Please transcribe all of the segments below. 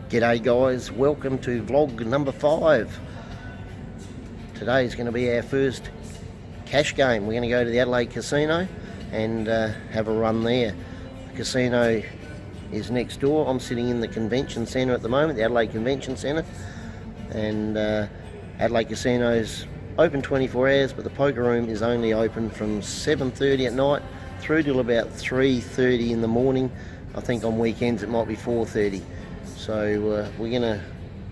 G'day guys, welcome to vlog number 5. Today is going to be our first cash game. We're going to go to the Adelaide Casino and have a run there. The casino is next door. I'm sitting in the convention centre at the moment, the Adelaide Convention Centre, and Adelaide Casino is open 24 hours, but the poker room is only open from 7:30 at night through till about 3:30 in the morning. I think on weekends it might be 4:30. So we're going to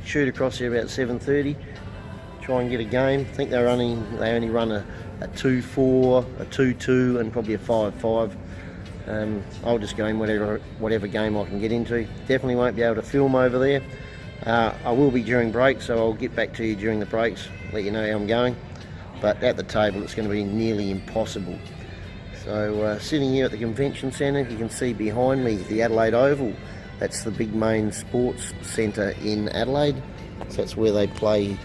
shoot across here about 7:30, try and get a game. I think they only run a 2-4, a 2-2 and probably a 5-5. I'll just go in whatever game I can get into. Definitely won't be able to film over there. I will be during breaks, so I'll get back to you during the breaks, let you know how I'm going. But at the table it's going to be nearly impossible. So sitting here at the convention centre, you can see behind me the Adelaide Oval. That's the big main sports centre in Adelaide. So that's where they play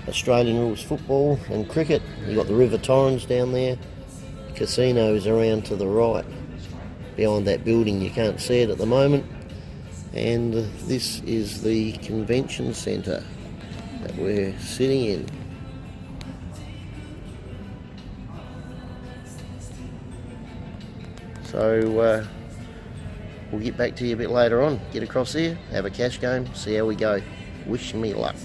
Australian rules football and cricket. You've got the River Torrens down there. The casino is around to the right, behind that building. You can't see it at the moment. And this is the convention centre that we're sitting in. So we'll get back to you a bit later on. Get across there, have a cash game, see how we go. Wish me luck.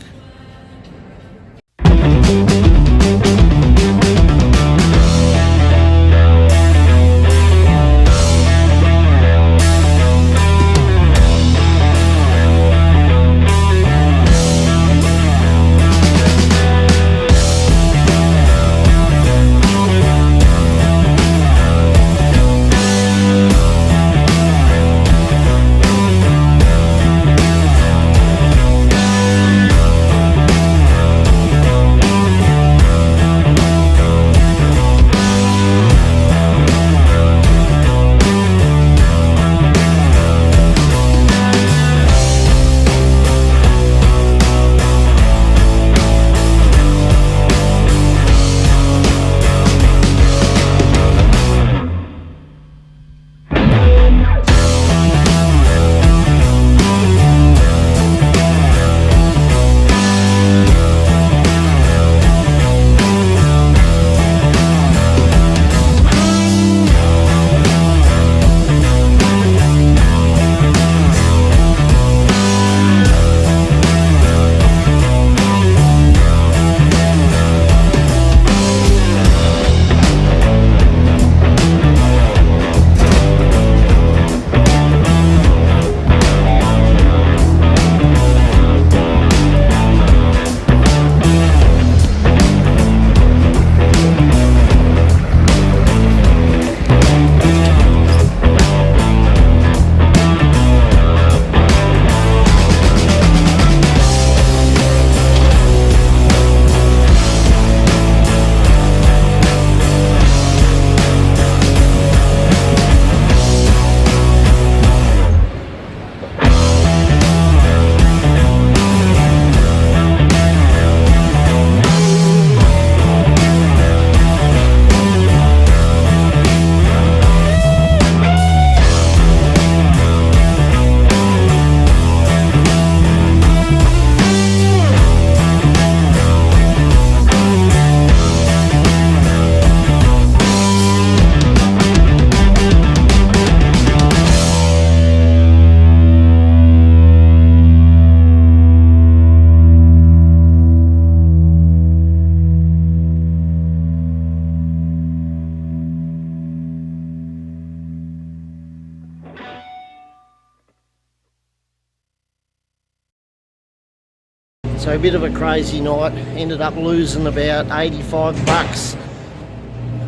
So a bit of a crazy night, ended up losing about 85 bucks.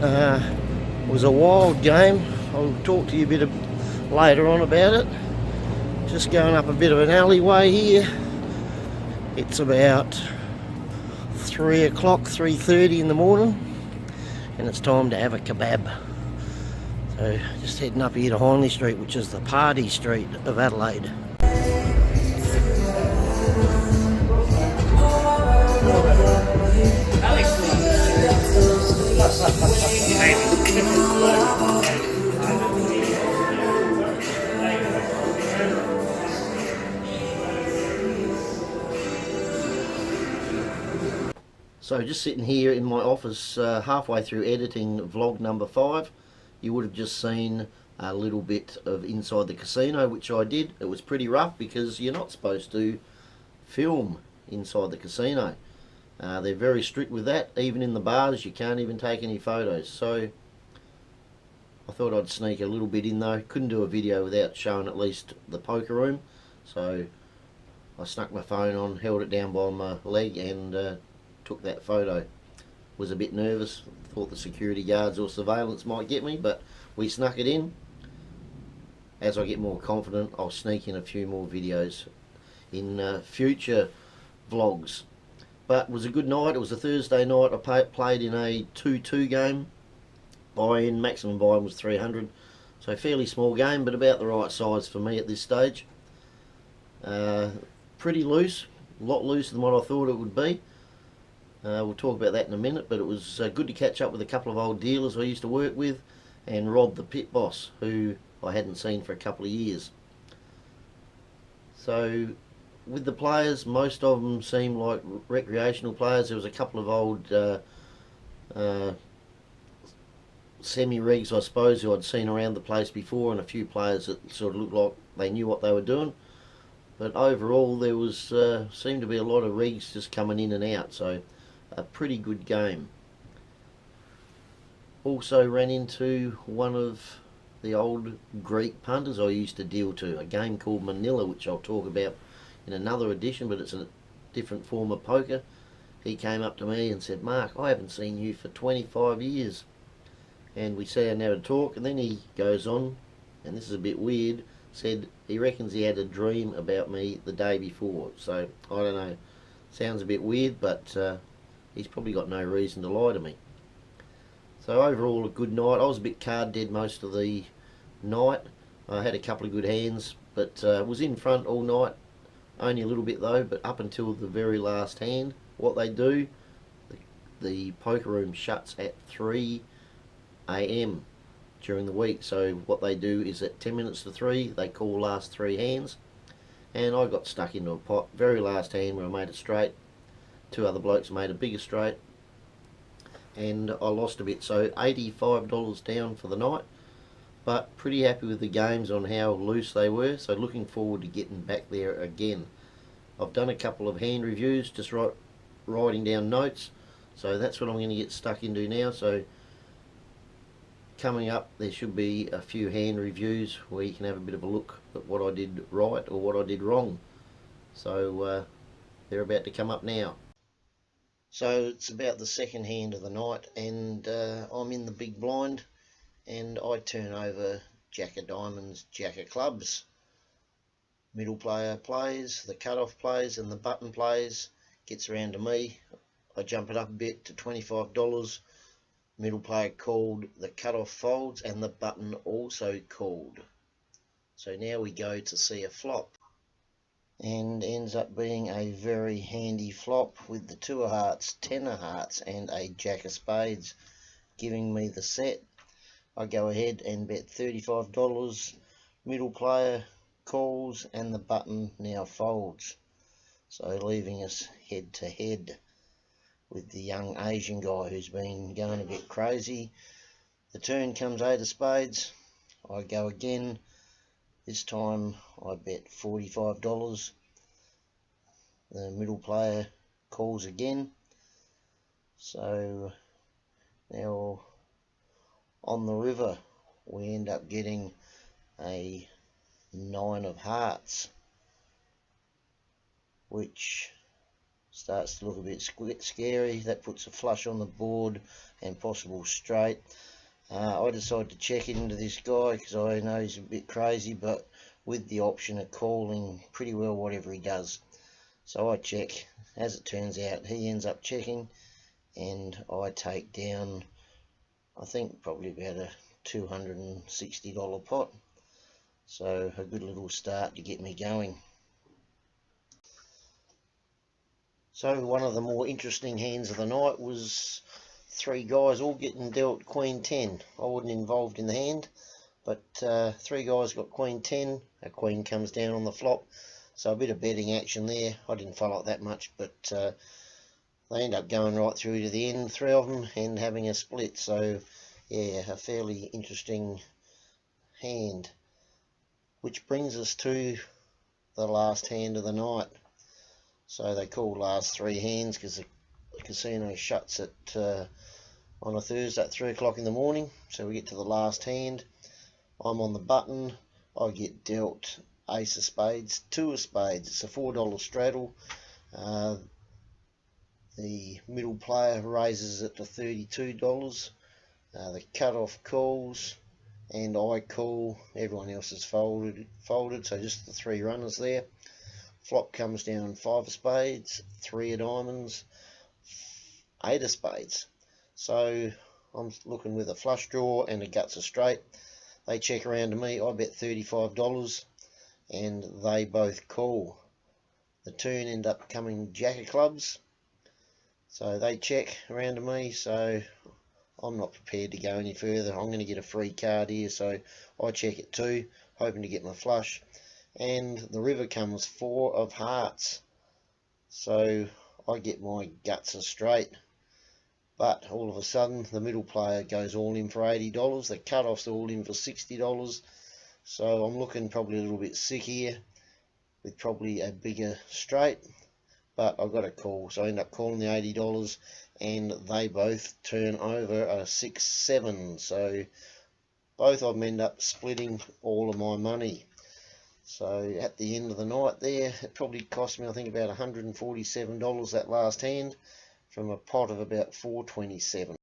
It was a wild game. I'll talk to you a bit later on about it. Just going up a bit of an alleyway here. It's about 3 o'clock, 3:30 in the morning, and it's time to have a kebab. So just heading up here to Hindley Street, which is the party street of Adelaide. So just sitting here in my office halfway through editing vlog number 5, you would have just seen a little bit of inside the casino, which I did. It was pretty rough because you're not supposed to film inside the casino. They're very strict with that. Even in the bars you can't even take any photos. So I thought I'd sneak a little bit in though. Couldn't do a video without showing at least the poker room. So I snuck my phone on, held it down by my leg and took that photo. Was a bit nervous, thought the security guards or surveillance might get me, but we snuck it in. As I get more confident, I'll sneak in a few more videos in future vlogs. But it was a good night. It was a Thursday night. I played in a 2-2 game. Buy-in, maximum buy-in was 300. So fairly small game, but about the right size for me at this stage. Pretty loose, a lot looser than what I thought it would be. We'll talk about that in a minute, but it was good to catch up with a couple of old dealers I used to work with, and Rob the pit boss, who I hadn't seen for a couple of years. So with the players, most of them seemed like recreational players. There was a couple of old semi-regs, I suppose, who I'd seen around the place before, and a few players that sort of looked like they knew what they were doing. But overall there was seemed to be a lot of rigs just coming in and out, so a pretty good game. Also ran into one of the old Greek punters I used to deal to, a game called Manila, which I'll talk about in another edition, but it's a different form of poker. He came up to me and said, "Mark, I haven't seen you for 25 years. And we sat down to talk, and then he goes on, and this is a bit weird, said he reckons he had a dream about me the day before. So I don't know, sounds a bit weird, but he's probably got no reason to lie to me. So overall a good night. I was a bit card dead most of the night. I had a couple of good hands, but was in front all night, only a little bit though, but up until the very last hand. What they do, the poker room shuts at 3 AM during the week, so what they do is at 10 minutes to 3 they call last 3 hands, and I got stuck into a pot very last hand where I made it straight. 2 other blokes made a bigger straight, and I lost a bit, so $85 down for the night, but pretty happy with the games on how loose they were, so looking forward to getting back there again. I've done a couple of hand reviews, just writing down notes, so that's what I'm going to get stuck into now. So coming up there should be a few hand reviews where you can have a bit of a look at what I did right or what I did wrong. So they're about to come up now. So it's about the second hand of the night, and I'm in the big blind, and I turn over Jack of Diamonds, Jack of Clubs. Middle player plays, the cut-off plays, and the button plays. Gets around to me. I jump it up a bit to $25. Middle player called, the cut-off folds, and the button also called. So now we go to see a flop, and ends up being a very handy flop with the 2 of hearts, 10 of hearts, and a Jack of Spades, giving me the set. I go ahead and bet $35. Middle player calls, and the button now folds, so leaving us head to head with the young Asian guy who's been going a bit crazy. The turn comes 8 of spades. I go again. This time I bet $45. The middle player calls again. So now on the river we end up getting a 9 of hearts, which starts to look a bit scary. That puts a flush on the board and possible straight. I decide to check into this guy because I know he's a bit crazy, but with the option of calling pretty well whatever he does. So I check. As it turns out, he ends up checking, and I take down, I think, probably about a $260 pot. So a good little start to get me going. So one of the more interesting hands of the night was 3 guys all getting dealt Queen 10. I wasn't involved in the hand, but 3 guys got Queen 10. A queen comes down on the flop, so a bit of betting action there. I didn't follow it that much, but they end up going right through to the end, 3 of them, and having a split. So yeah, a fairly interesting hand, which brings us to the last hand of the night. So they call last 3 hands because the casino shuts at on a Thursday at 3 o'clock in the morning. So we get to the last hand. I'm on the button. I get dealt ace of spades, 2 of spades. It's a $4 straddle. The middle player raises it to $32. The cutoff calls, and I call. Everyone else is folded, so just the 3 runners there. Flop comes down 5 of spades, 3 of diamonds, 8 of spades. So I'm looking with a flush draw and a guts of straight. They check around to me. I bet $35, and they both call. The turn end up coming jack of clubs. So they check around to me, so I'm not prepared to go any further. I'm going to get a free card here, so I check it too, hoping to get my flush. And the river comes 4 of hearts, so I get my guts are straight. But all of a sudden, the middle player goes all in for $80. The cut-off's all in for $60. So I'm looking probably a little bit sick here, with probably a bigger straight. But I've got a call, so I end up calling the $80, and they both turn over a 6-7. So both of them end up splitting all of my money. So at the end of the night there, it probably cost me, I think, about $147 that last hand, from a pot of about $427.